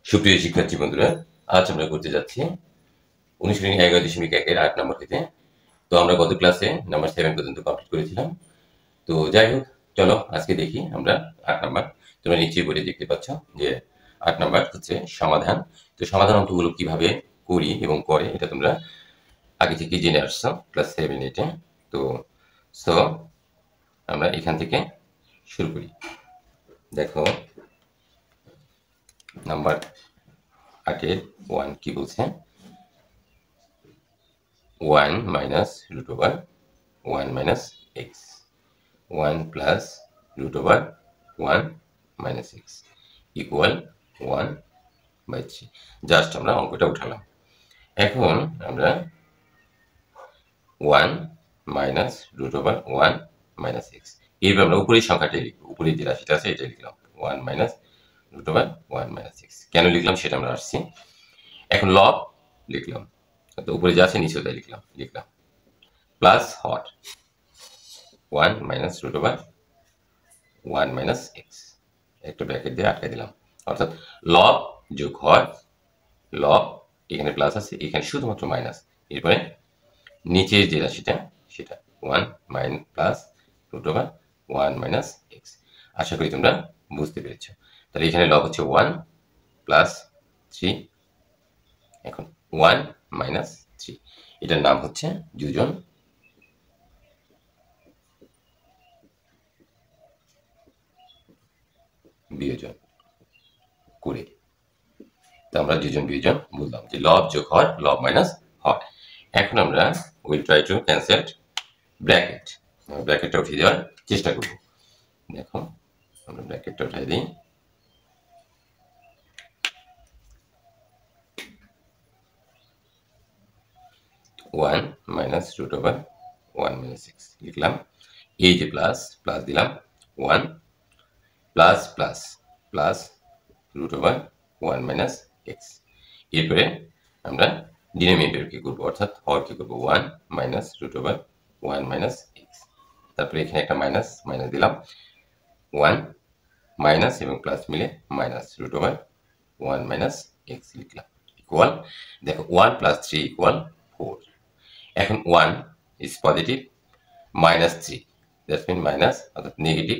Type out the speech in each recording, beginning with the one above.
সুপ্রিয় শিক্ষার্থী বন্ধুরা, আজ আমরা করতে যাচ্ছি অনুশীলনী 11.1-এর 8 নম্বর থেকে। তো আমরা গত ক্লাসে নাম্বার 7 পর্যন্ত কমপ্লিট করেছিলাম। তো যাই হোক, চলো আজকে দেখি আমরা 8 নাম্বার। তোমরা নিশ্চয়ই বইতে দেখতে পাচ্ছ যে 8 নাম্বার হচ্ছে সমাধান। তো সমাধান অঙ্কগুলো কিভাবে করি এবং করে এটা তোমরা আগে থেকে জেনে আসছো ক্লাস 7-8-এ। তো সো আমরা এখান থেকে শুরু করি। দেখো নাম্বার 8-এর 1 কি বলছে? 1 minus root over 1 minus x, 1 plus root over 1 minus x equal 1 by 3। Just আমরা অঙ্কটা উঠালাম। এখন আমরা 1 minus root over 1 minus x, এইভাবে আমরা উপরের সংখ্যাটাই লিখব। উপরে যে রাশিটা আছে এটাই লিখলাম 1 minus root over 1 minus x। কেন লিখলাম সেটা আমরা আসছি। এখন লব লিখলাম, তো উপরে যা আছে নিচে তাই লিখলাম plus hot 1 minus root over 1 minus x, একটা ব্র্যাকেট দিয়ে আটকে দিলাম। অর্থাৎ লব যোগ হর, লব এখানে প্লাস আছে, এখানে শুধুমাত্র মাইনাস, এরপরে নিচের যে রাশিটা সেটা 1 minus plus root over 1 minus x। আশা করি তোমরা বুঝতে পেরেছ। তাহলে এখানে লব হচ্ছে 1 প্লাস 3, এখন 1 মাইনাস 3, এটার নাম হচ্ছে যোজন বিয়োজন করে। তো আমরা যোজন বিয়োজন বললাম যে লব যোগ হর, লব মাইনাস হর। এখন আমরা will try to cancel bracket, ব্র্যাকেটটা উঠিয়ে দেওয়ার চেষ্টা করব। দেখো আমরা ব্র্যাকেটটা উঠিয়ে দিই। One minus root over 1 minus x লিখলাম। এই যে প্লাস প্লাস দিলাম 1 plus plus plus root over 1 minus x. এরপরে আমরা ডিনোমিনেটর কি করবো, অর্থাৎ হর কি করবো 1 minus root over 1 minus x. তারপরে এখানে একটা মাইনাস মাইনাস দিলাম, 1 মাইনাস এবং প্লাস মিলে minus root over 1 minus x লিখলাম ইকুয়াল। দেখো 1 প্লাস 3 ইকুয়াল 4। এখন 1 is positive, minus 3 that's mean minus, অর্থাৎ নেগেটিভ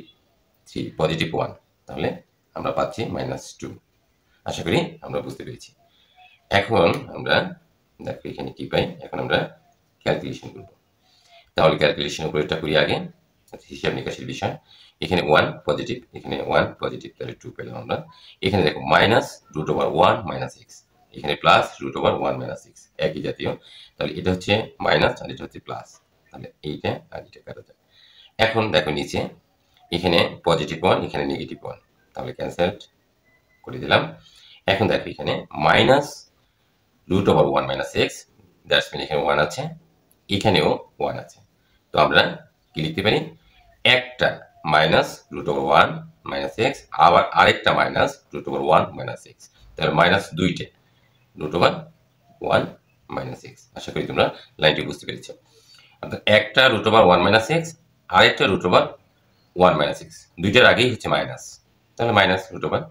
3 পজিটিভ 1, তাহলে আমরা পাচ্ছি মাইনাস 2। আশা করি আমরা বুঝতে পেরেছি। এখন আমরা দেখো এখানে কি পাই, এখন আমরা ক্যালকুলেশন করব। তাহলে ক্যালকুলেশন উপরেটা করি আগে, হিসাব নিকাশের বিষয়। এখানে 1 পজিটিভ, এখানে 1 পজিটিভ, তাহলে 2 পেলাম আমরা। এখানে দেখো minus root over 1 minus x, এখানে plus root over 1 minus x, একই জাতীয়। তাহলে এটা হচ্ছে মাইনাস আর এটা হচ্ছে প্লাস, তাহলে এইটা আর এটা কাটা যায়। এখন দেখো নিচে এখানে পজিটিভ 1, এখানে নেগেটিভ 1, তাহলে ক্যান্সেল করে দিলাম। এখন দেখো এখানে minus root over 1 minus x, that's mean এখানে 1 আছে, এখানেও 1 আছে। তো আমরা কি লিখতে পারি, একটা minus root over 1 minus x, আবার আরেকটা minus root over 1 minus x, তাহলে মাইনাস দুইটা রুট ওভার 1 মাইনাস এক্স। আশা করি তোমরা লাইনটি বুঝতে পেরেছ। অর্থাৎ একটা রুট ওভার 1 মাইনাস এক্স, আরেকটা রুট ওভার 1 মাইনাস এক্স, দুইটার আগেই হচ্ছে মাইনাস, তাহলে মাইনাস রুট ওভার।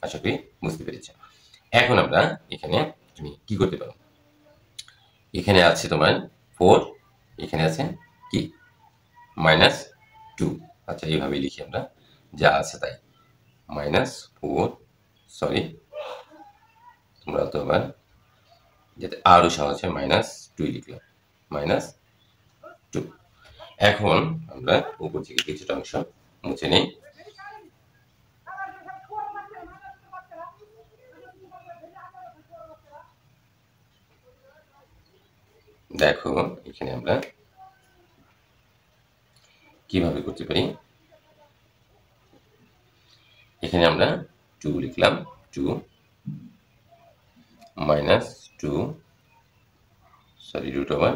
আশা করি বুঝতে পেরেছ। এখন আমরা এখানে তুমি কি করতে পারো, এখানে আছে তোমার 4, এখানে আছে কি মাইনাস 2। আচ্ছা এইভাবেই লিখি আমরা, যা আছে তাই, মাইনাস 4, সরি তোমরা তো আবার যাতে আরও সহজ হয় মাইনাস 2 লিখলাম, মাইনাস 2। এখন আমরা উপর থেকে কিছুটা অংশ মুছে নেই। দেখো এখানে আমরা কিভাবে করতে পারি, এখানে আমরা 2 লিখলাম, 2 minus 2 sorry root over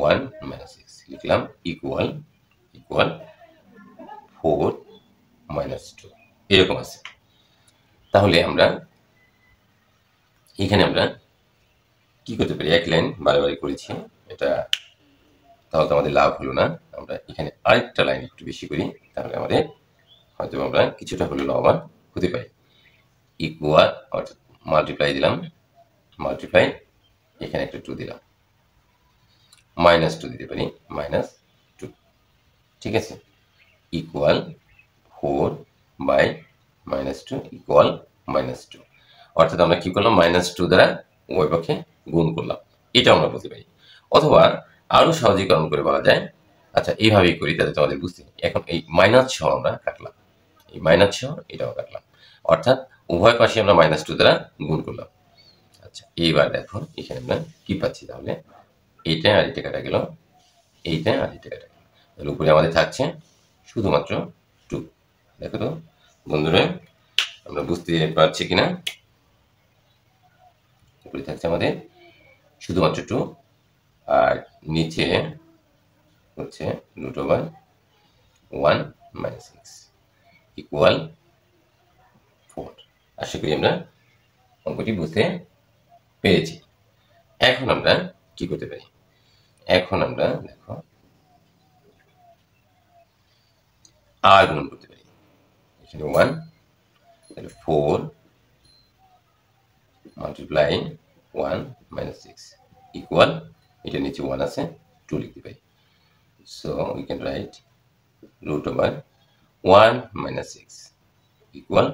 1 minus x লিখলাম ইকুয়াল ইকুয়াল 4 মাইনাস 2, এরকম আছে। তাহলে আমরা এখানে আমরা কি করতে পারি, এক লাইন বারে করেছি, এটা তাহলে তো আমাদের লাভ হলো না। আমরা এখানে আরেকটা লাইন একটু বেশি করি, তাহলে আমাদের হয়তো আমরা কিছুটা হলে লাভবান হতে পারি। ইকুয়াল অর্থাৎ মাল্টিপ্লাই দিলাম, মাল্টিপ্লাই এখানে একটা 2 দিলাম, -2 দিতে পারি, -2, ঠিক আছে, ইকুয়াল 4 বাই -2 ইকুয়াল -2, অর্থাৎ আমরা কি করলাম, -2 দ্বারা উভয় পক্ষে গুণ করলাম, এটা আমরা বলতে পারি। অথবা আরো সহজীকরণ করে বলা যায়, আচ্ছা এইভাবেই করি তাহলে তোমাদের বুঝতে। এখন এই -6 আমরা কাটলাম, এই -6 এটাও কাটলাম, অর্থাৎ উভয় পাশে আমরা -2 দ্বারা গুণ করলাম। আচ্ছা এইবার দেখো এখানে আমরা কি পাচ্ছি, তাহলে এইটা আর এটা কাটা গেল, এইটা আর এটা কাটা গেল, তাহলে উপরে আমাদের থাকছে শুধুমাত্র 2। দেখো তো বন্ধুরা আমরা বুঝতে পারছি কিনা, উপরে থাকছে আমাদের শুধুমাত্র 2 আর নিচে হচ্ছে √1 - 6 ইকুয়াল 4। আশা করি আমরা অঙ্কটি বুঝতে পেরেছি। এখন আমরা কি করতে পারি, এখন আমরা দেখো আর গুণন করতে পারি, এখানে 1, তাহলে 4 মাল্টিপ্লাই 1 - 6 ইকুয়াল, এটা নিচে 1 আছে, 2 লিখতে পারি। So we can right √1 - 6 equal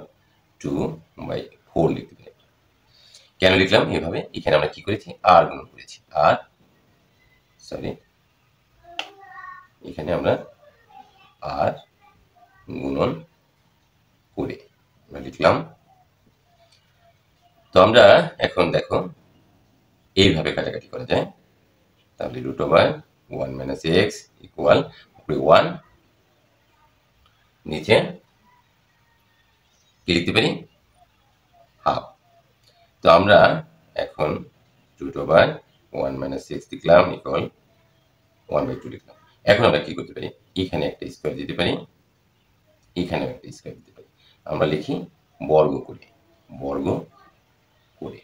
2/4 লিখতে পারি। কেন লিখলাম এভাবে, এখানে আমরা কি করেছি, আর গুণন করেছি, আর সরি এখানে আমরা আর গুণন করে আমরা লিখলাম। তো আমরা এখন দেখো এইভাবে কাটাকাটি করা যায়, তাহলে √1 - 6 ইকুয়াল উপরে 1, নিচে কি লিখতে পারি, হাফ। তো আমরা এখন √1 - 6 লিখলাম ইকুয়াল 1/2 লিখলাম। এখন আমরা কি করতে পারি, এখানে একটা স্কয়ার দিতে পারি, এখানেও একটা স্কয়ার দিতে পারি, আমরা লিখি বর্গ করে, বর্গ করে।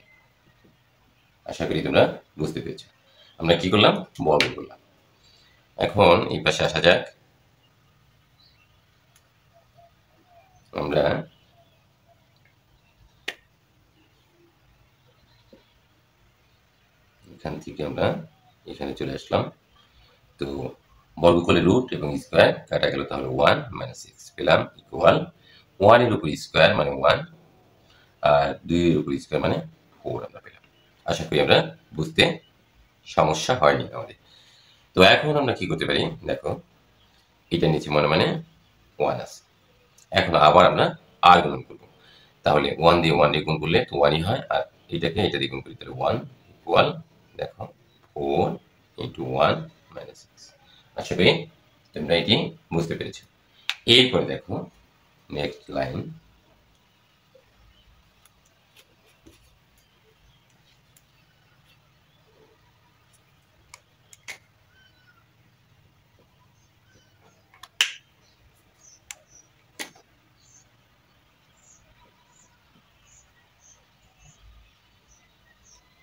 আশা করি তোমরা বুঝতে পেরেছো, আমরা কি করলাম, বর্গ করলাম। এখন এই পাশে আসা যাক, আমরা এখান থেকে আমরা এখানে চলে আসলাম। তো বর্গ করলে রুট এবং স্কয়ার কাটা গেল, তাহলে 1 - 6 পেলাম ইকুয়াল 1 এর উপর স্কয়ার মানে 1 আর 2 এর উপর স্কয়ার মানে 4 আমরা পেলাম। আশা করি আমরা বুঝতে সমস্যা হয়নি আমাদের। তো এখন আমরা কি করতে পারি, দেখো এটা নিচে মানে 1 আছে, এখন আবার আমরা আর গুণন করব, তাহলে 1 দিয়ে 1 দিয়ে গুণ করলে তো 1ই হয়, আর এটাকে এটা দিয়ে গুণ করি তাহলে 1 ইকুয়াল দেখো 4 × 1 - 6। আশা করি তোমরা এটি বুঝতে পেরেছো। এরপরে দেখো নেক্সট লাইন,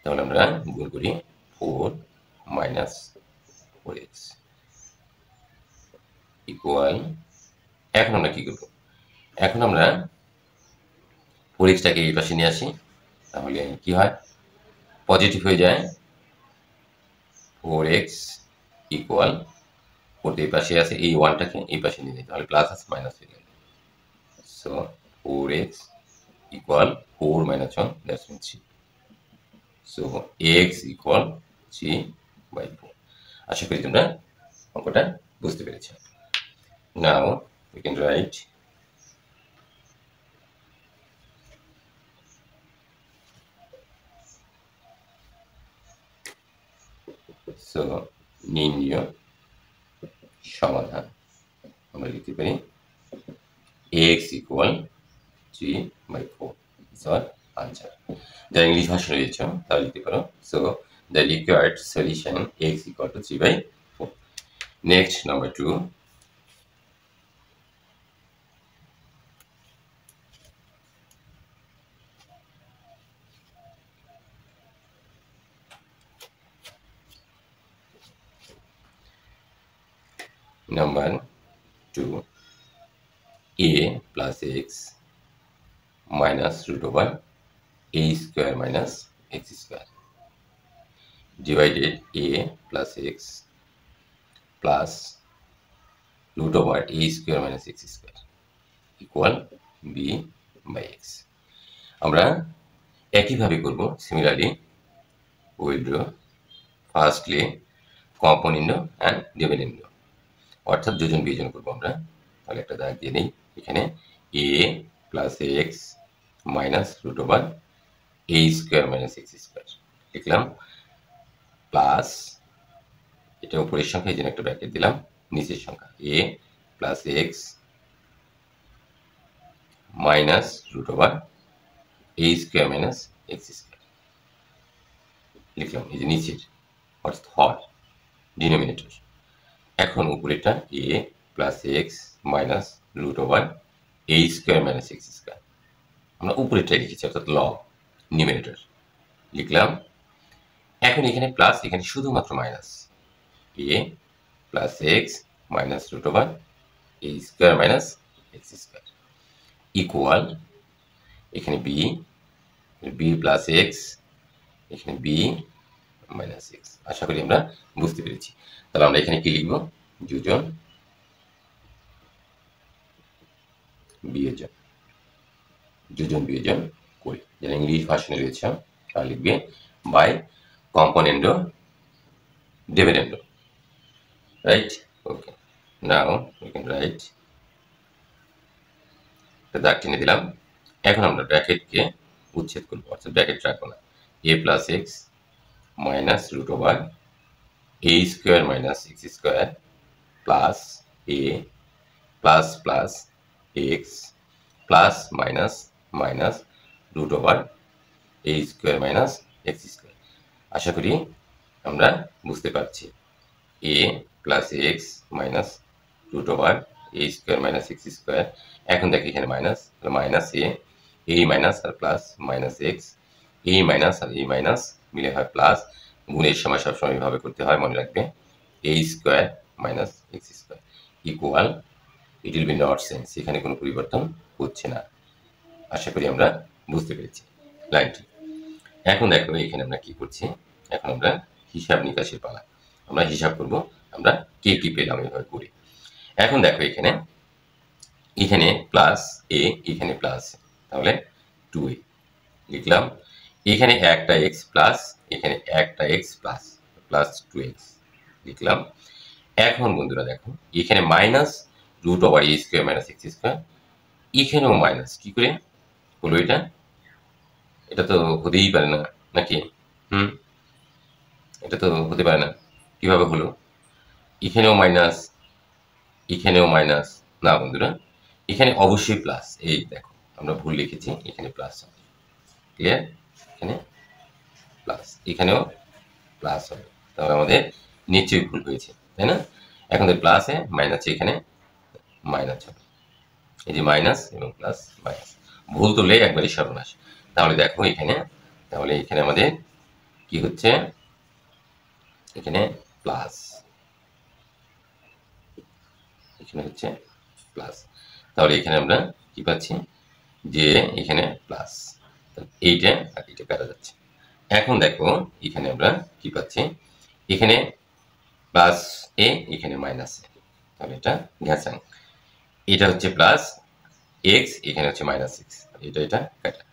তাহলে আমরা গুণ করি 4 - 4x ইকুয়াল, এখন আমরা কি করব, এখন আমরা 4xটাকে এই পাশে নিয়ে আসি, তাহলে কি হয়, পজিটিভ হয়ে যায়, 4x ইকুয়াল 4 এই পাশে আছে, এই 1টাকে এই পাশে নিয়ে যাই, তাহলে প্লাস আছে মাইনাস হয়ে গেল। So 4x equal 4 - 1 that's mean 3। So x equal 3/4। আশা করি তোমরা অঙ্কটা বুঝতে পেরেছো। নাও we can write so নির্ণয় সমাধান, আমরা লিখতে পারি x equal 3/4 is our answer। যারা ইংলিশ ভাষা রয়েছে তারা লিখতে পারো, so the required solution x equal to 3/4। Next number 2, number 2, a plus x minus root over a square minus x square divided a plus x plus root over a square minus x square equal b by x. আমরা একইভাবে করব similarly we will draw firstly component and dividend অর্থাৎ যোজন বিয়োজন করব আমরা তাহলে একটা দাগ দিয়ে নেই এখানে a plus x minus root over a square minus x square লিখলাম প্লাস এটা উপরের সংখ্যা এই জন্য একটা ব্র্যাকেট দিলাম নিচের সংখ্যা a plus x minus root over a square minus x square লিখলাম এই যে নিচের অর্থাৎ হর ডিনোমিনেটর এখন উপরেটা a plus x minus root over a square minus x square আমরা উপরেটাই লিখেছি অর্থাৎ লব নিউমিনেটর লিখলাম এখন এখানে প্লাস এখানে শুধুমাত্র minus a plus x minus root over a square minus x square equal এখানে b প্লাস x এখানে b মাইনাস এক্স আশা করি আমরা বুঝতে পেরেছি তাহলে আমরা এখানে কি লিখব যোজন বিয়োজন করি যেটা ইংলিশ ভার্সনে রয়েছে তাহলে লিখবে by componendo dividendo right okay now we can write একটা দাগ টেনে দিলাম এখন আমরা ব্র্যাকেটকে উচ্ছেদ করব অর্থাৎ ব্র্যাকেট রাখবো না a plus x minus root over a square minus x square plus a plus plus x plus minus minus root over a square minus x square আশা করি আমরা বুঝতে পারছি a plus x minus root over a square minus x square এখন দেখি এখানে minus minus a minus আর plus minus x a minus আর a minus মিলে হয় প্লাস গুণের সময় সবসময় এইভাবে করতে হয় মনে রাখবে a square minus x square equal it will be not change এখানে কোনো পরিবর্তন হচ্ছে না আশা করি আমরা বুঝতে পেরেছি লাইনটি এখন দেখো এখানে আমরা কি করছি এখন আমরা হিসাব নিকাশের পালা আমরা হিসাব করব আমরা কে কি পেলাম এইভাবে করি এখন দেখো এখানে প্লাস a এখানে প্লাস তাহলে 2a লিখলাম এখানে একটা x প্লাস এখানে একটা x প্লাস প্লাস 2x লিখলাম এখন বন্ধুরা দেখো এখানে minus root over a square minus x square এখানেও মাইনাস কি করে হলো এটা তো হতেই পারে না নাকি এটা তো হতে পারে না কিভাবে হলো এখানেও মাইনাস না বন্ধুরা এখানে অবশ্যই প্লাস এই দেখো আমরা ভুল লিখেছি এখানে প্লাস হবে ক্লিয়ার এখানে প্লাস এখানেও প্লাস হবে তাহলে আমাদের নিশ্চয়ই ভুল হয়েছে তাই না এখন প্লাসে মাইনাস এখানে মাইনাস হবে এই যে মাইনাস এবং প্লাস মাইনাস ভুল তুললে একবারই সর্বনাশ তাহলে দেখো এখানে আমাদের কি হচ্ছে এখানে প্লাস এখানে হচ্ছে প্লাস তাহলে এখানে আমরা কি পাচ্ছি যে এখানে প্লাস এইটা আর এটা কাটা যাচ্ছে এখন দেখো এখানে আমরা কি পাচ্ছি এখানে প্লাস এ এখানে মাইনাস এ তাহলে এটা ঘ্যাচাং এটা হচ্ছে প্লাস এক্স এখানে হচ্ছে মাইনাস এক্স এটা কাটা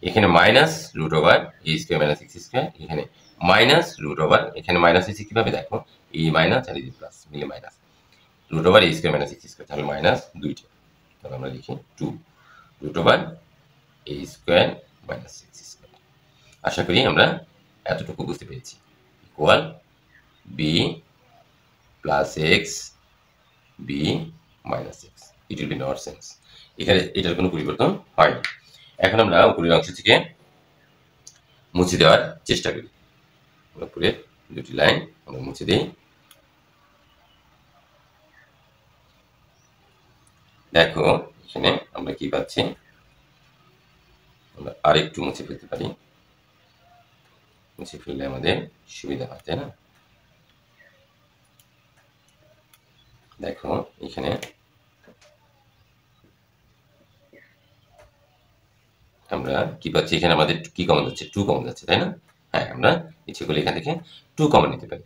এখানে minus root over a square minus x square এখানে মাইনাস রুট ওভার এখানে মাইনাস হচ্ছে কিভাবে দেখো এই মাইনাস আর এই প্লাস মিলে minus root over a square minus x square তাহলে মাইনাস দুইটা তাহলে আমরা লিখি 2 root over a square minus x square আশা করি আমরা এতটুকু বুঝতে পেরেছি equal b plus x b minus x it will be not change এখানে এটার কোনো পরিবর্তন হয়নি এখন আমরা উপরের অংশ থেকে মুছে দেওয়ার চেষ্টা করি উপরের দুটি লাইন আমরা মুছে দিই দেখো এখানে আমরা কি পাচ্ছি আমরা আরেকটু মুছে ফেলতে পারি মুছে ফেললে আমাদের সুবিধা হয় তাই না দেখো এখানে আমরা কি পাচ্ছি, এখানে আমাদের কি কমন যাচ্ছে, 2 কমন যাচ্ছে, তাই না? হ্যাঁ, আমরা ইচ্ছে করলে এখান থেকে 2 কমন নিতে পারি।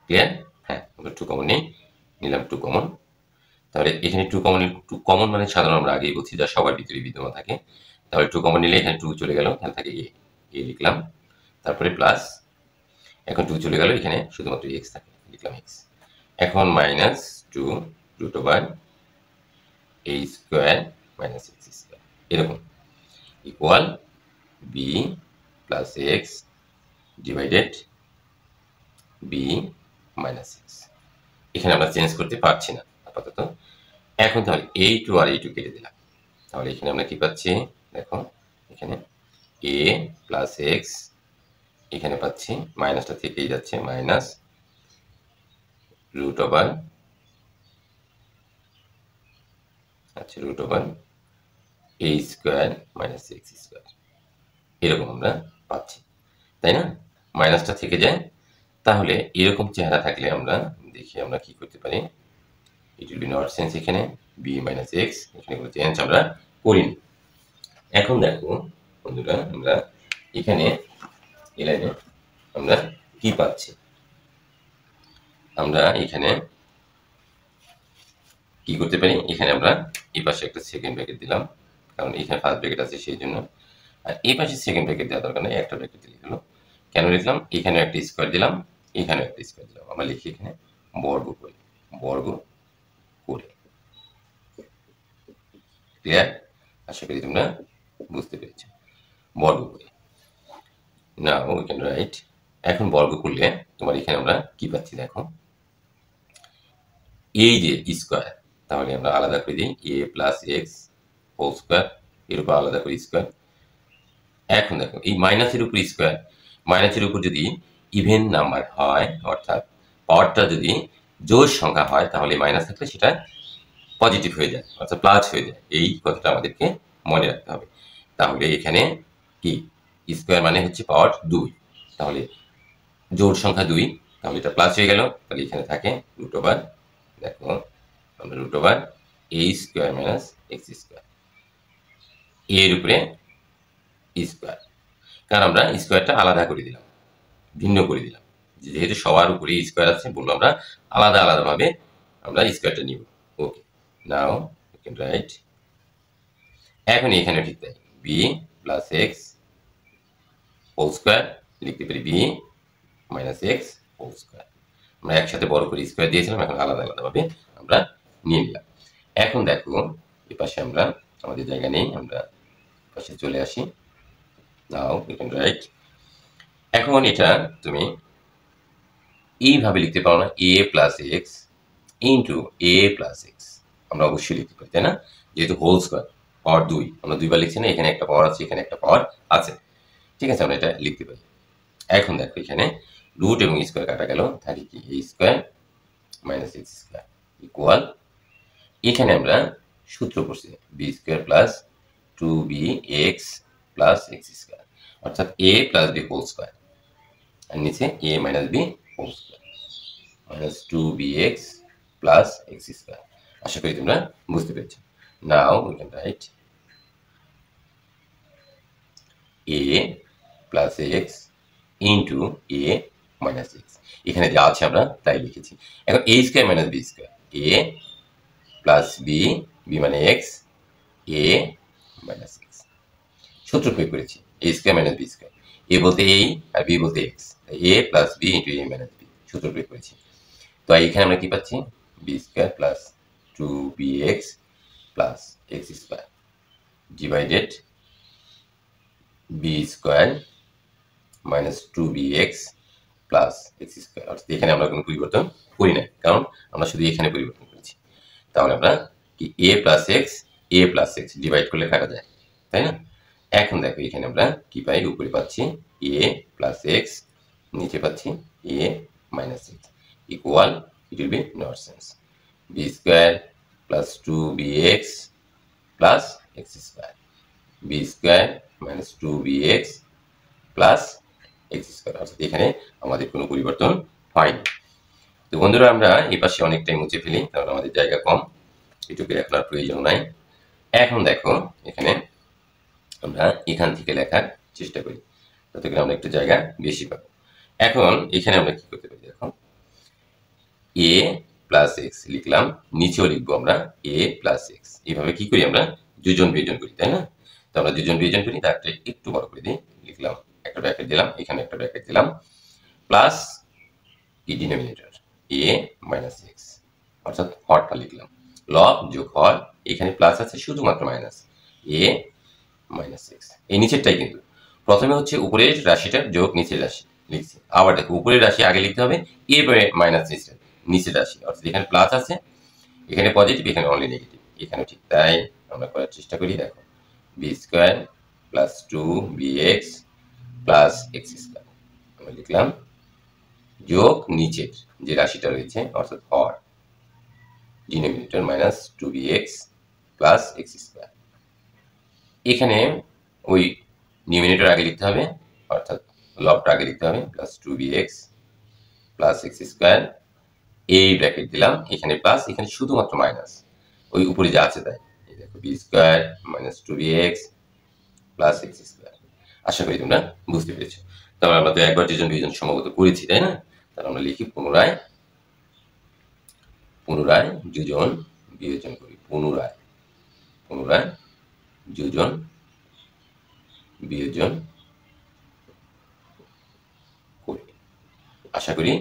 ক্লিয়ার? হ্যাঁ, আমরা 2 কমন নিলাম 2 কমন। তাহলে এখানে 2 কমন মানে সাধারণ আমরা আগেই বলছি যা সবার ভিতরেই বিদ্যমান থাকে। তাহলে 2 কমন নিলে এখানে 2 চলে গেল, তাহলে থাকে a লিখলাম। তারপরে প্লাস, এখন 2 চলে গেল, এখানে শুধুমাত্র x থাকে, লিখলাম x। এখন minus 2 root over a square minus x square, এরকম equal b plus x divided b minus x। এখানে আমরা চেঞ্জ করতে পারছি না আপাতত। এখন তাহলে a2 আর a2 কেটে দিলাম। তাহলে এখানে আমরা কি পাচ্ছি, দেখো এখানে a প্লাস x, এখানে পাচ্ছি মাইনাসটা থেকেই যাচ্ছে, মাইনাস রুট ওভার, আচ্ছা root over a square minus x square, এরকম আমরা পাচ্ছি, তাই না? মাইনাসটা থেকে যায়। তাহলে এরকম চেহারা থাকলে আমরা দেখি আমরা কি করতে পারি। ইট উইল বি নট চেঞ্জ, এখানে b মাইনাস x, এখানে কোনো চেঞ্জ আমরা করিনি। এখন দেখো বন্ধুরা, আমরা এখানে এই লাইনে আমরা কি পাচ্ছি, আমরা এখানে কি করতে পারি, এখানে আমরা এই পাশে একটা সেকেন্ড ব্র্যাকেট দিলাম, কারণ এখানে ফার্স্ট ব্র্যাকেট আছে সেই জন্য। আর এই পাশে সেকেন্ড ব্র্যাকেট দেওয়ার দরকার নেই, একটা ব্র্যাকেট দিলে হলো। কেন লিখলাম, এখানেও একটা স্কোয়ার দিলাম, এখানেও একটা স্কোয়ার দিলাম। আমরা লিখি এখানে বর্গ করে, বর্গ করে। ক্লিয়ার? আশা করি তোমরা বুঝতে পেরেছো, বর্গ করে। নাও উই ক্যান রাইট। এখন বর্গ করলে তোমার এখানে আমরা কি পাচ্ছি দেখো, এই যে স্কোয়ার, তাহলে আমরা আলাদা করে দিই a plus x whole square, এর উপর আলাদা করে স্কোয়ার। এখন দেখো এই মাইনাসের উপর স্কোয়ার, মাইনাসের উপর যদি ইভেন নাম্বার হয়, অর্থাৎ পাওয়ারটা যদি জোড় সংখ্যা হয়, তাহলে মাইনাস থাকলে সেটা পজিটিভ হয়ে যায়, অর্থাৎ প্লাস হয়ে যায়। এই কথাটা আমাদেরকে মনে রাখতে হবে। তাহলে এখানে কি স্কোয়ার মানে হচ্ছে পাওয়ার 2, তাহলে জোড় সংখ্যা 2, তাহলে এটা প্লাস হয়ে গেল। তাহলে এখানে থাকে রুট ওভার, দেখো আমরা root over a square minus x square, এর উপরে স্কোয়ার, কারণ আমরা স্কোয়ারটা আলাদা করে দিলাম, ভিন্ন করে দিলাম। যেহেতু সবার উপরে স্কোয়ার আছে, বলবো আমরা আলাদা আলাদাভাবে আমরা স্কোয়ারটা নিব। Okay, now you can write. এখন এখানে ঠিক তাই, b plus x whole square, লিখতে পারি b minus x whole square. আমরা একসাথে বড় করে স্কোয়ার দিয়েছিলাম, এখন আলাদা আলাদাভাবে আমরা নিয়ে নিলাম। এখন দেখো এই পাশে আমরা আমাদের জায়গা নেই, আমরা পাশে চলে আসি। Now you can write. এখন এটা তুমি এইভাবে লিখতে পারো না, a plus x into a plus x, আমরা অবশ্যই লিখতে পারি, তাই না? যেহেতু হোল স্কোয়ার, পাওয়ার 2, আমরা দুইবার লিখছি না, এখানে একটা পাওয়ার আছে, এখানে একটা পাওয়ার আছে, ঠিক আছে, আমরা এটা লিখতে পারি। এখন দেখো এখানে রুট এবং স্কোয়ার কাটা গেল, থাকে কি a square minus x square equal, এখানে আমরা সূত্র করছি b square plus 2bx plus x square, অর্থাৎ a plus b whole square, আর নিচে a minus b whole square minus 2bx plus x square. আশা করি তোমরা বুঝতে পেরেছো। Now we can write a plus x into a minus x, এখানে যা আছে আমরা তাই লিখেছি। এখন a square minus b square, a plus B, B মানে এক্স, এ মাইনাস এক্স, সূত্র প্রয়োগ করেছি a square minus b square, a বলতে এই আর বি বলতে x, a plus b into a minus b, সূত্র প্রয়োগ করেছি। তো এখানে আমরা কি পাচ্ছি, b square plus 2bx plus x square divided b square minus 2bx plus x square, অর্থাৎ এখানে আমরা কোনো পরিবর্তন করি না, কারণ আমরা শুধু এখানে পরিবর্তন করেছি। তাহলে আমরা কি এ প্লাস এক্স ডিভাইড করলে কাটা যায়, তাই না? এখন দেখো এখানে আমরা কি পাই, উপরে পাচ্ছি এ প্লাস এক্স, নিচে পাচ্ছি a minus x equal, it will be not change, b square plus 2bx plus x square, b square minus 2bx plus x square, অর্থাৎ এখানে আমাদের কোনো পরিবর্তন হয়নি। তো বন্ধুরা, আমরা এই পাশে অনেকটাই মুছে ফেলি, কারণ আমাদের জায়গা কম, এটুকু এখন আর প্রয়োজন নাই। এখন দেখো এখানে আমরা এখান থেকে লেখার চেষ্টা করি, তাতে করে আমরা একটু জায়গা বেশি পাবো। এখন এখানে আমরা কি করতে পারি, দেখো এ প্লাস এক্স লিখলাম, নিচেও লিখবো আমরা এ প্লাস এক্স। এইভাবে কি করি আমরা যোজন বিয়োজন করি, তাই না? তো আমরা যোজন বিয়োজন করি, তারটা একটু বড় করে দিই, লিখলাম একটা ব্র্যাকেট দিলাম, এখানে একটা ব্র্যাকেট দিলাম, প্লাস কি ডিনোমিনেটর এ মাইনাস এক্স, অর্থাৎ হরটা লিখলাম লব যোগ হর, এখানে প্লাস আছে শুধুমাত্র মাইনাস এ মাইনাস এক্স। এই নিচেরটাই কিন্তু প্রথমে হচ্ছে উপরের রাশিটার যোগ নিচের রাশি লিখছি, আবার দেখো উপরের রাশি আগে লিখতে হবে, এরপরে মাইনাস নিচের রাশি, অর্থাৎ এখানে প্লাস আছে, এখানে পজিটিভ, এখানে অনলি নেগেটিভ, এখানে ঠিক তাই আমরা করার চেষ্টা করি। দেখো b square plus 2bx plus x square আমরা লিখলাম, যোগ নিচের যে রাশিটা রয়েছে অর্থাৎ হর, denominator minus 2bx plus x square. এখানে ওই নিউমিনেটর আগে লিখতে হবে, অর্থাৎ লবটা আগে লিখতে হবে, plus 2bx plus x square, এই ব্র্যাকেট দিলাম, এখানে প্লাস, এখানে শুধুমাত্র মাইনাস, ওই উপরে যা আছে তাই। এই দেখো b square minus 2bx plus x square. আশা করি তোমরা বুঝতে পেরেছো। তারপর আমরা তো একবার যোজন বিয়োজন সম্ভবত করেছি, তাই না? তাহলে আমরা লিখি পুনরায় যোজন বিয়োজন করি, পুনরায় যোজন বিয়োজন করি। আশা করি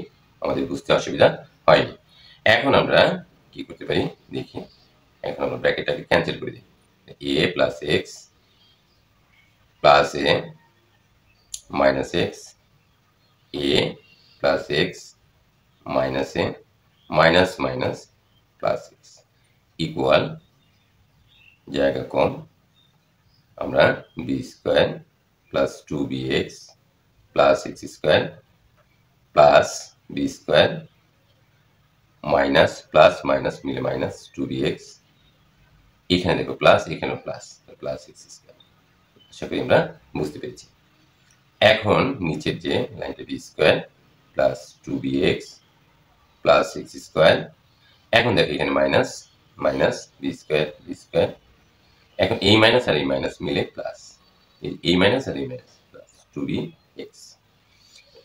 আমাদের বুঝতে অসুবিধা হয়নি। এখন আমরা কি করতে পারি দেখি, এখন আমরা ব্র্যাকেটটাকে ক্যান্সেল করে দিই, a plus x plus a minus x, a plus x minus a minus minus plus x equal, জায়গা কম, আমরা b square plus 2bx plus x square plus b square minus plus minus মিলে minus 2bx, এখানে দেখো plus, এখানেও plus, plus x square. আশা করি আমরা বুঝতে পেরেছি। এখন নিচের যে লাইনটা b square plus 2bx plus x square, এখন দেখো এখানে মাইনাস মাইনাস বি স্কোয়ার, এখন এই মাইনাস আর এই মাইনাস মিলে প্লাস, এই মাইনাস আর এই মাইনাস প্লাস 2bx,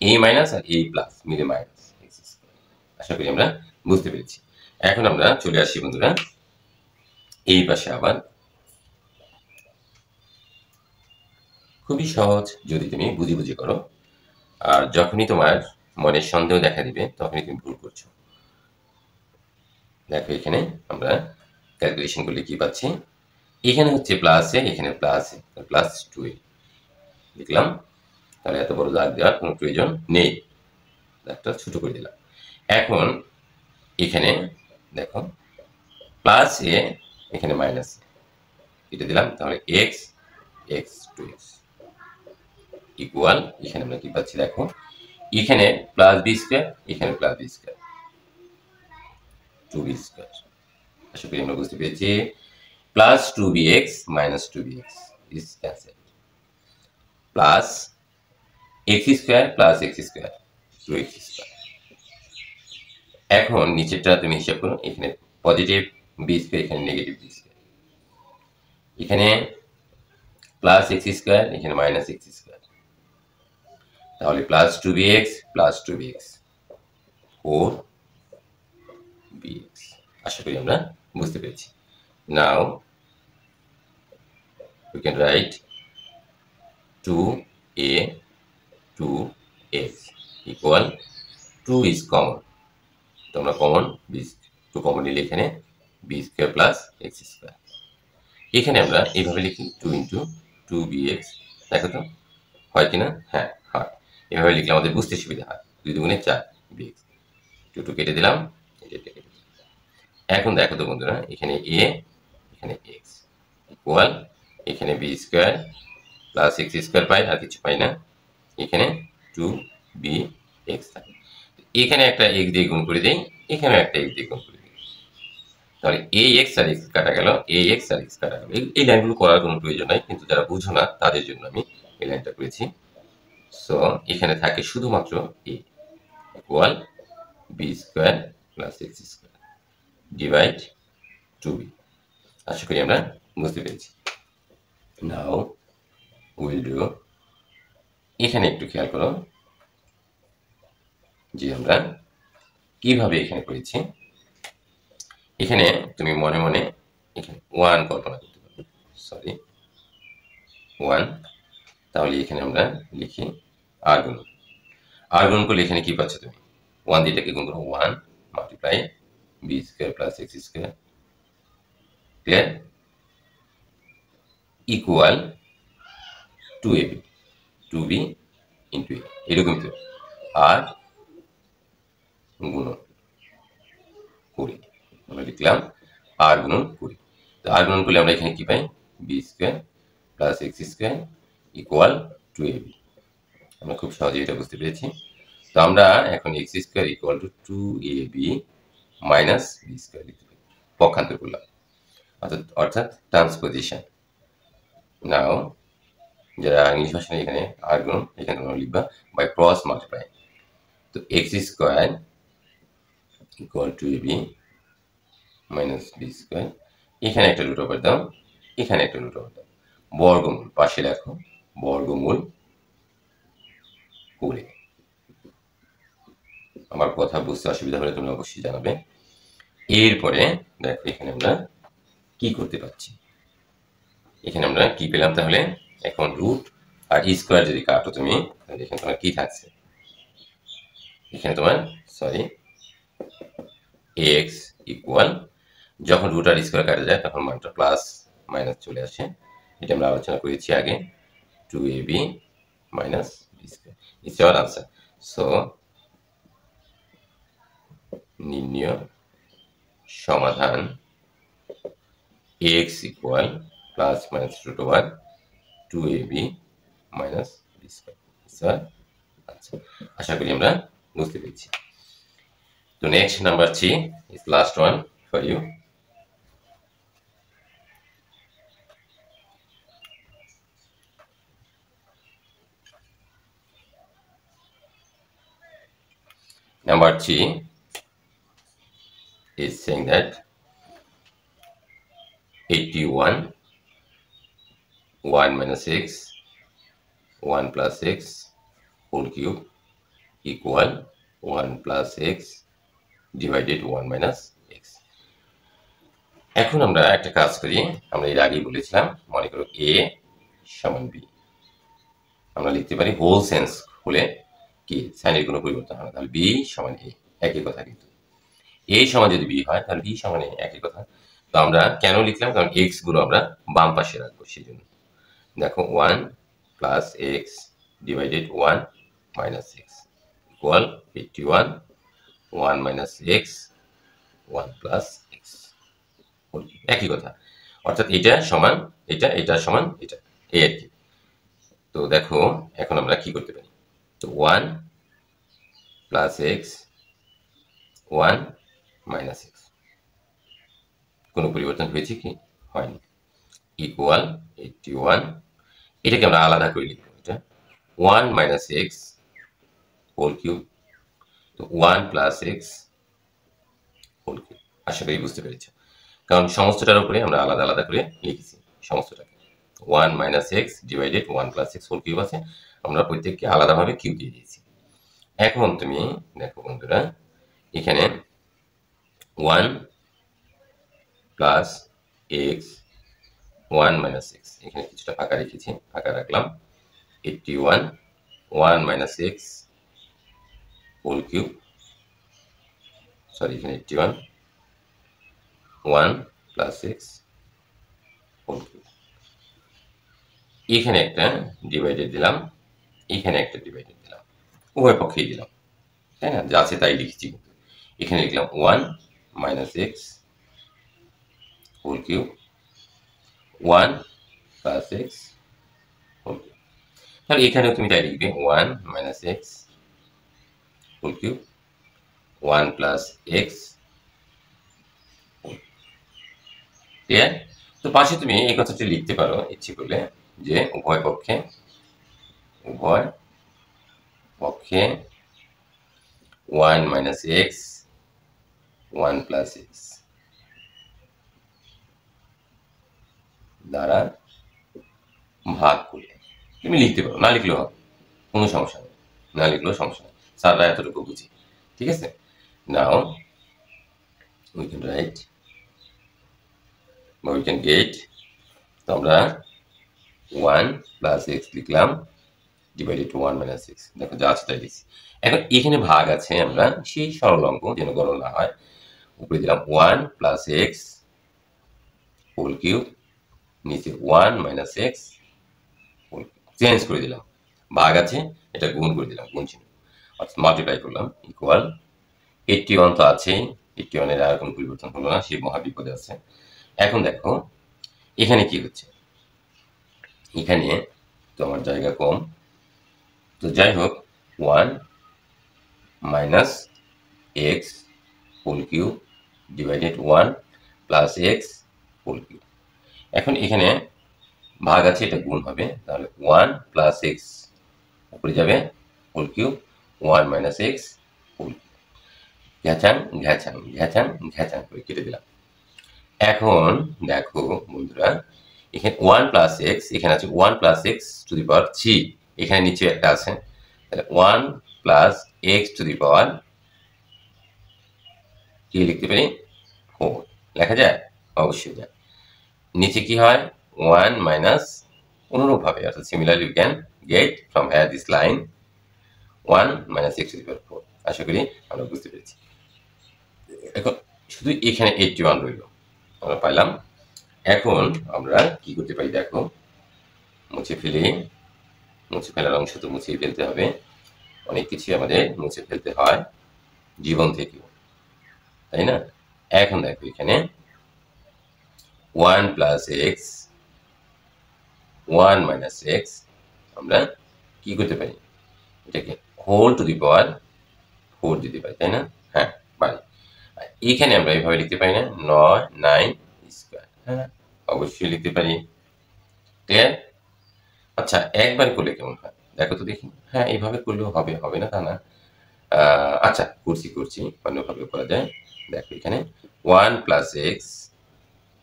এই মাইনাস আর এই প্লাস মিলে মাইনাস এক্স স্কোয়ার। আশা করি আমরা বুঝতে পেরেছি। এখন আমরা চলে আসি বন্ধুরা এই পাশে, আবার খুবই সহজ যদি তুমি বুঝি করো, আর যখনই তোমার মনে সন্দেহ দেখা দিবে তখনই তুমি ভুল করছো। দেখো এখানে আমরা ক্যালকুলেশন করলে কি পাচ্ছি, এখানে হচ্ছে প্লাস এ, এখানে প্লাস এ, প্লাস 2a লিখলাম, তাহলে এত বড় দাগ দেওয়ার কোনো প্রয়োজন নেই, দাগটা ছোট করে দিলাম। এখন এখানে দেখো প্লাস এ, এখানে মাইনাস এটা দিলাম, তাহলে এক্স এক্স 2x ইকুয়াল, এখানে আমরা কি পাচ্ছি দেখো, এখানে প্লাস বি স্কোয়ার, এখানে plus b square 2b square. আশা করি আমরা বুঝতে পেরেছি। Plus 2bx minus 2bx is cancel, plus x square plus x square 2x square. এখন নিচেরটা তুমি হিসাব করো, এখানে পজিটিভ বি স্কোয়ার, এখানে নেগেটিভ বি স্কোয়ার, এখানে প্লাস এক্স স্কোয়ার, এখানে মাইনাস এক্স স্কোয়ার, তাহলে plus 2bx plus 2bx 4bx। আশা করি আমরা বুঝতে পেরেছি। Now we can write 2a 2x equal 2 is common, তোমরা কমন বি 2 কমন নিলে এখানে b square plus x square, এখানে আমরা এইভাবে লিখি 2 ইন্টু 2bx, দেখো তো হয় কিনা, হ্যাঁ হয়, এভাবে লিখলে আমাদের বুঝতে সুবিধা হয়। 2 দুগুণে 4bx, 2 কেটে দিলাম, এটা কেটে দিলাম। এখন দেখো তো বন্ধুরা, এখানে a এখানে x ইকুয়াল, এখানে b square plus x square পাই, আর কিছু পাই না, এখানে 2bx থাকে, এখানে একটা x দিয়ে গুণ করে দেই, এখানে একটা x দিয়ে গুণ করে দিই, তাহলে ax আর x কাটা গেল, ax আর x কাটা গেল। এই লাইনগুলো করার কোনো প্রয়োজন নাই, কিন্তু যারা বুঝো না তাদের জন্য আমি এই লাইনটা করেছি। সো এখানে থাকে শুধুমাত্র a equal b square plus x square divide 2b। আশা করি আমরা বুঝতে পেরেছি। নাও উইল ডু, এখানে একটু খেয়াল করো যে আমরা কিভাবে এখানে করেছি। এখানে তুমি মনে মনে এখানে 1 কল্পনা করতে পারো, সরি 1, তাহলে এখানে আমরা লিখি আর গুণন। আর গুণন করলে এখানে কি পাচ্ছ তুমি? 1 দিয়ে এটাকে গুণ করো, 1 multiply b square plus x square, clear, equal 2ab, 2b into a, এরকমই তো। আর গুণন 20, আমরা লিখলাম আর গুণন 20। তো আর গুণন করলে আমরা এখানে কি পাই? B square plus x square equal 2ab। আমরা খুব সহজেই এটা বুঝতে পেরেছি। তো আমরা এখন x square equal to 2ab minus b square লিখতে পারি, পক্ষান্তর করলাম, অর্থাৎ ট্রান্সপোজিশন। নাও যারা ইংলিশ ভাষা এখানে আর গুণ, এখানে তোমরা লিখবা বাই ক্রস মাল্টিপ্লাই। তো x square equal to ab minus b square, এখানে একটা রুট ওভার দাও, এখানে একটা রুট ওভার দাও, বর্গমূল পাশে রাখো, বর্গমূল করে। আমার কথা বুঝতে অসুবিধা হলে তুমি অবশ্যই জানাবে। এরপরে দেখো এখানে আমরা কি করতে পারছি, এখানে আমরা কি পেলাম তাহলে? এখন রুট আর স্কয়ার যদি কাটো তুমি, তাহলে এখানে তোমার কি থাকছে? এখানে তোমার সরি এক্স ইকুয়াল, যখন রুট আর স্কয়ার কাটা যায় তখন মানটা প্লাস মাইনাস চলে আসে, এটা আমরা আলোচনা করেছি আগে, 2ab minus b square is our answer. So নির্ণয় সমাধান x equal plus minus root over 2ab minus b square. আচ্ছা, আশা করি আমরা বুঝতে পেরেছি। তো next number 3 is last one for you. Number 3 is saying that 81 1 minus x 1 plus x whole cube equal 1 plus x divided 1 minus x. এখন আমরা একটা কাজ করি, আমরা এর আগেই বলেছিলাম, মনে করো a সমান b, আমরা লিখতে পারি হোল সেন্স হলে কি সাইনের কোনো পরিবর্তন হয় না, তাহলে b সমান a, একই কথা। কিন্তু a সমান যদি b হয় তাহলে b সমান a, একই কথা। তো আমরা কেন লিখলাম? কারণ x গুলো আমরা বাম পাশে রাখবো, সেই জন্য। দেখো 1 plus x divided 1 minus x equal 81 1 minus x 1 plus x, একই কথা। অর্থাৎ এটা সমান এটা, এটা সমান এটা, এই আর কি। তো দেখো এখন আমরা কি করতে পারি? তো 1 প্লাস এক্স 1 মাইনাস এক্স, কোনো পরিবর্তন হয়েছে কি? হয়নি, ইকুয়াল 81, এটাকে আমরা আলাদা করে লিখব, এটা 1 মাইনাস এক্স হোল কিউব, তো 1 প্লাস এক্স হোল কিউব। আশা করি বুঝতে পেরেছ, কারণ সমস্তটার উপরে আমরা আলাদা আলাদা করে লিখেছি সমস্তটাকে। 1 minus x divided 1 plus x whole cube আছে, আমরা প্রত্যেককে আলাদাভাবে কিউব দিয়ে দিয়েছি। এখন তুমি দেখো বন্ধুরা, এখানে 1 প্লাস এক্স 1 মাইনাস এক্স, এখানে কিছুটা ফাঁকা রেখেছি, ফাঁকা রাখলাম, 81 1 minus x whole cube, sorry এখানে 81 1 প্লাস এক্স হোল কিউব, এখানে একটা ডিভাইডেড দিলাম, এখানে একটা ডিভাইডেড দিলাম, উভয় পক্ষেই দিলাম, তাই না? যা আছে তাই লিখছি। এখানে লিখলাম 1 minus x whole cube 1 plus x whole cube. তাহলে এখানেও তুমি তাই লিখবে 1 minus x whole cube 1 plus x, clear? তো পাশে তুমি এই কথাটি লিখতে পারো ইচ্ছে করলে, যে উভয় পক্ষে 1 মাইনাস এক্স 1 প্লাস এক্স দ্বারা ভাগ করে, তুমি লিখতে পারো, না লিখলেও হবে, কোনো সমস্যা নেই, না লিখলেও সমস্যা নেই, স্যাররা এতটুকু বুঝি। ঠিক আছে, নাও উই ক্যান রাইট বা উই ক্যান গেট, তো আমরা 1 প্লাস এক্স লিখলাম ডিভাইডেড টু 1 মাইনাস 6, দেখো যা আছে তাই দিচ্ছি। এখন এখানে ভাগ আছে, আমরা সেই সরল অঙ্ক যেন গণনা হয়, উপরে দিলাম 1 প্লাস এক্স হোল কিউব, নিচে 1 minus x whole cube, change করে দিলাম, ভাগ আছে এটা গুণ করে দিলাম, গুণ চিহ্ন, অর্থাৎ মাল্টিপ্লাই করলাম, ইকুয়াল 81 তো আছেই, 81 এর আর কোনো পরিবর্তন হলো না, সেই মহাবিপদে আছে। এখন দেখো এখানে কি হচ্ছে, এখানে তো আমার জায়গা কম, তো যাই হোক 1 minus x whole cube divided 1 plus x whole cube. এখন এখানে ভাগ আছে এটা গুণ হবে, তাহলে 1 প্লাস এক্স উপরে যাবে whole cube, 1 minus x whole cube, ঘ্যাচাং ঘ্যাচাং ঘ্যাচাং ঘ্যাচাং করে কেটে দিলাম। এখন দেখো বন্ধুরা, এখানে 1 প্লাস এক্স, এখানে আছে 1 প্লাস এক্স টু দি পাওয়ার 3, এখানে নিচে একটা আছে, তাহলে 1 প্লাস এক্স টু দি পাওয়ার কি লিখতে পারি 4, লেখা যায়, অবশ্যই যায়। নিচে কি হয় 1 মাইনাস, অনুরূপভাবে অর্থাৎ similarly you can get from here this line 1 minus x to the power 4। আশা করি আমরা বুঝতে পেরেছি। এখন শুধু এখানে 81 রইল, আমরা পাইলাম। এখন আমরা কি করতে পারি দেখো, মুছে ফেলি, মুছে ফেলার অংশ তো মুছেই ফেলতে হবে, অনেক কিছু আমাদের মুছে ফেলতে হয় জীবন থেকে, তাই না? এখন দেখো এখানে 1 প্লাস এক্স 1 মাইনাস এক্স আমরা কি করতে পারি, এটাকে হোল টু দি পাওয়ার 4 দিতে পারি, তাই না? হ্যাঁ পারি। এখানে আমরা এইভাবে লিখতে পারি না, 9 স্কোয়ার, হ্যাঁ অবশ্যই লিখতে পারি। ক্লিয়ার? আচ্ছা একবার করলে কেমন হয় দেখো তো দেখি, হ্যাঁ এইভাবে করলেও হবে, হবে না তা না। আচ্ছা করছি অন্যভাবে করা যায়। দেখো এখানে 1 প্লাস এক্স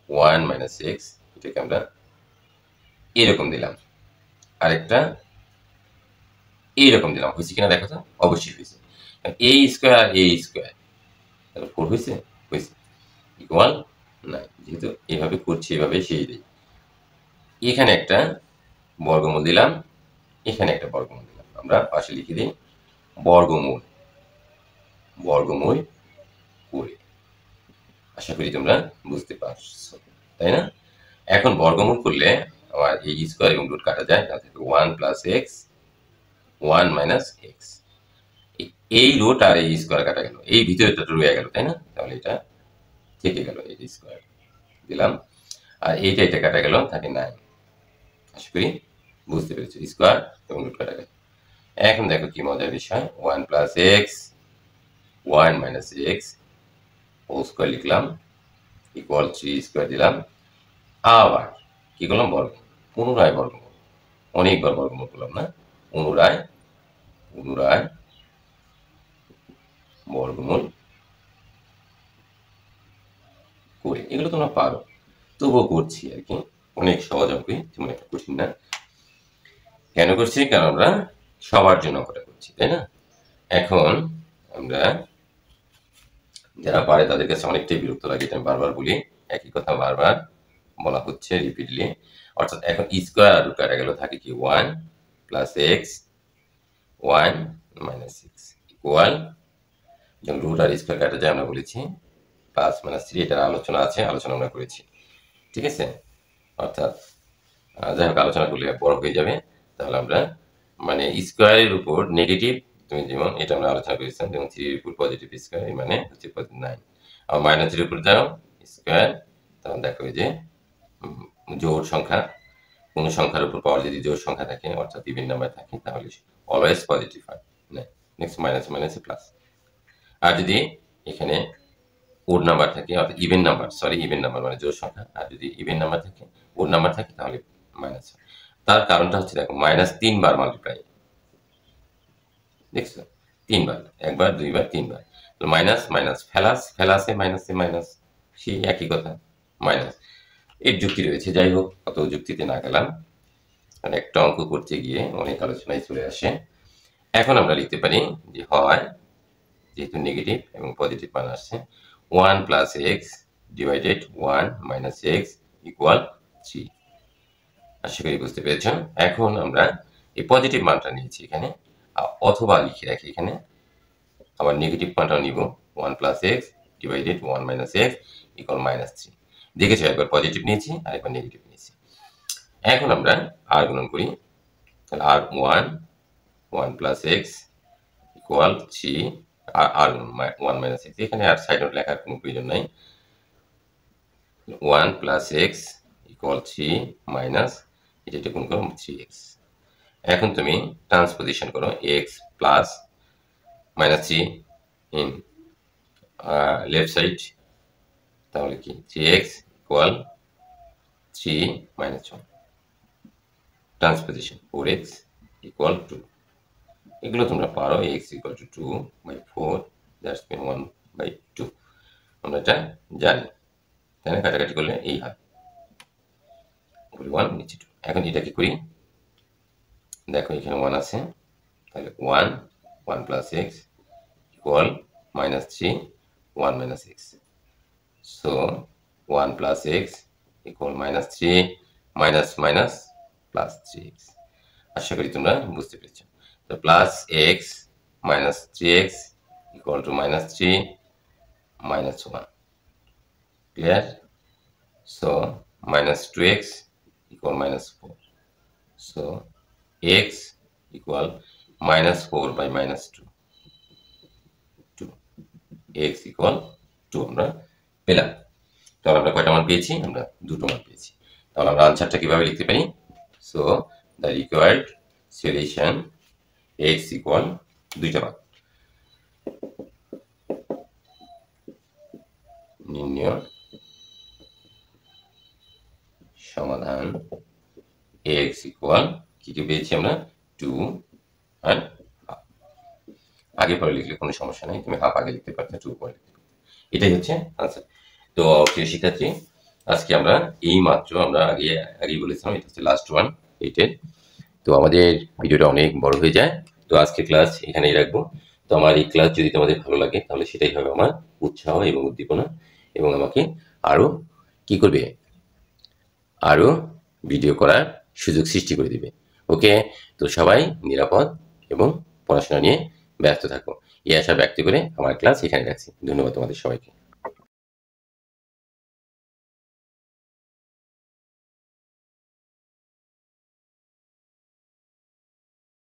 1 মাইনাস এক্স, এটাকে আমরা এরকম দিলাম, আরেকটা এইরকম দিলাম, হয়েছে কিনা দেখো তো, অবশ্যই হয়েছে। এ স্কোয়ার আর এ স্কোয়ার, তাহলে 4 হয়েছে, হয়েছে, ইকুয়াল 9। যেহেতু এভাবে করছি এভাবে সেই দিই, এখানে একটা বর্গমূল দিলাম, এখানে একটা বর্গমূল দিলাম, আমরা পাশে লিখে দিই বর্গমূল, বর্গমূল করে। আশা করি তোমরা বুঝতে পারছো, তাই না? এখন বর্গমূল করলে আমার এই স্কোয়ার এবং রুট কাটা যায়, তাহলে 1 প্লাস এক্স 1 মাইনাস এক্স, এই রুট আর এই স্কোয়ার কাটা গেল, এই ভিতরেটা রয়ে গেল, তাই না? তাহলে এটা থেকে গেল, এই স্কোয়ার দিলাম, আর এইটা এটা কাটা গেল, থাকে 9। আশা করি বুঝতে পেরেছো, স্কোয়ার এবং রুট কাটা গেল। এখন দেখো কি মজার বিষয়, 1 plus x 1 minus x whole square লিখলাম, ইকুয়াল 3 স্কোয়ার দিলাম, আবার কি করলাম বর্গ, পুনরায় বর্গমূল, অনেকবার বর্গমূল করলাম না, পুনরায় পুনরায় বর্গমূল করে। এগুলো তোমরা পারো, তবুও করছি আর কি, অনেক সহজ অঙ্ক, তেমন একটা কঠিন না। কেন করছি, কারণ আমরা সবার জন্য অঙ্কটা করছি, তাই না? এখন আমরা যারা পারে তাদের কাছে অনেকটাই বিরক্ত লাগে, এটা আমি বারবার বলি, একই কথা বারবার বলা হচ্ছে রিপিটলি। অর্থাৎ এখন স্কোয়ার আর রুট কাটা গেল, থাকে কি 1 প্লাস এক্স 1 মাইনাস 6 ইকুয়াল, যখন রুট আর স্কোয়ার কাটা যায় আমরা বলেছি প্লাস মাইনাস 3, এটার আলোচনা আছে, আলোচনা আমরা করেছি, ঠিক আছে? অর্থাৎ যাই হোক আলোচনা করলে বড় হয়ে যাবে, তাহলে আমরা মানে স্কোয়ারের উপর নেগেটিভ, তুমি যেমন এটা আমরা আলোচনা করেছিলাম, যেমন 3 এর উপর পজিটিভ স্কোয়ার, এই মানে হচ্ছে 9, আর মাইনাস 3 এর উপর যাও স্কোয়ার, তখন দেখো যে জোড় সংখ্যা, কোন সংখ্যার উপর পাওয়ার যদি জোড় সংখ্যা থাকে অর্থাৎ ইভেন নাম্বার থাকে, তাহলে অলওয়েজ পজিটিভ হয়, নেক্সট মাইনাস মাইনাসে প্লাস। আর যদি এখানে ওড নাম্বার থাকে অর্থাৎ ইভেন নাম্বার, ইভেন নাম্বার মানে জোড় সংখ্যা, আর যদি ইভেন নাম্বার থাকে ওড নাম্বার থাকে তাহলে মাইনাস হয়। তার কারণটা হচ্ছে দেখো মাইনাস 3 বার মাল্টিপ্লাই, দেখছো 3 বার, একবার 2 বার 3 বার, মাইনাস মাইনাস ফেলাস, ফেলাসে মাইনাসে মাইনাস, সেই একই কথা মাইনাস, এর যুক্তি রয়েছে। যাই হোক অত যুক্তিতে না গেলাম, আর একটা অঙ্ক করতে গিয়ে অনেক আলোচনায় চলে আসে। এখন আমরা লিখতে পারি যে হয় যেহেতু নেগেটিভ এবং পজিটিভ মান আসছে 1 plus x divided 1 minus x equal 3। আশা করি বুঝতে পেরেছ। এখন আমরা এই পজিটিভ মানটা নিয়েছি এখানে, অথবা লিখে রাখি এখানে আবার নেগেটিভ মানটাও নিব 1 plus x divided 1 minus x equal minus 3। দেখেছো, একবার পজিটিভ নিয়েছি আর একবার নেগেটিভ নিয়েছি। এখন আমরা আর গুণন করি, তাহলে আর 1 প্লাস এক্স ইকুয়াল 3 আর 1 মাইনাস এক্স, এখানে আর সাইড নোট লেখার কোনো প্রয়োজন নাই। 1 প্লাস এক্স ইকুয়াল 3 মাইনাস এটা গুণ করো 3x। এখন তুমি ট্রান্সপোজিশন করো x plus minus 3 in left side, তাহলে কি 3x equal 3 minus 1। Transposition 4x equal 2, এগুলো তোমরা পারো। x equal to 2/4 that's mean 1/2, আমরা এটা জানি, তাই না? কাটাকাটি করলে এই হয় 1 নিচে 2। এখন এটা কি করি, দেখো এখানে 1 আছে, তাহলে 1 plus x equal minus 3 1 minus x. So 1 plus x equal minus 3 minus minus plus 3x। আশা করি তোমরা বুঝতে পেরেছো। তো plus x minus 3x equal to minus 3 minus 1, clear? So minus 2x equal minus 4। So x equal minus 4 by minus 2, x equal 2 আমরা পেলাম। তাহলে আমরা কয়টা মান পেয়েছি? আমরা দুটো মান পেয়েছি। তাহলে আমরা আনসারটা কিভাবে লিখতে পারি? So the required solution x equal দুইটা মান, নির্ণয় সমাধান x equal কি পেয়েছি আমরা 2 আর হাফ। আগে পরে লিখলে কোনো সমস্যা নেই, তুমি হাফ আগে লিখতে পারছো, 2 পরে লিখতে পারছো। এটাই হচ্ছে আনসার। তো প্রিয় শিক্ষার্থী, আজকে আমরা এই মাত্র আগেই বলেছিলাম এটা হচ্ছে লাস্ট ওয়ান 8-এর। তো আমাদের ভিডিওটা অনেক বড় হয়ে যায়, তো আজকে ক্লাস এখানেই রাখবো। তো আমার এই ক্লাস যদি তোমাদের ভালো লাগে তাহলে সেটাই হবে আমার উৎসাহ এবং উদ্দীপনা, এবং আমাকে আরো কি করবে, আরো ভিডিও করার সুযোগ সৃষ্টি করে দিবে। ওকে, তো সবাই নিরাপদ এবং পড়াশোনা নিয়ে ব্যস্ত থাকো, এই আশা ব্যক্ত করে আমার ক্লাস এখানে রাখছি। ধন্যবাদ তোমাদের সবাইকে।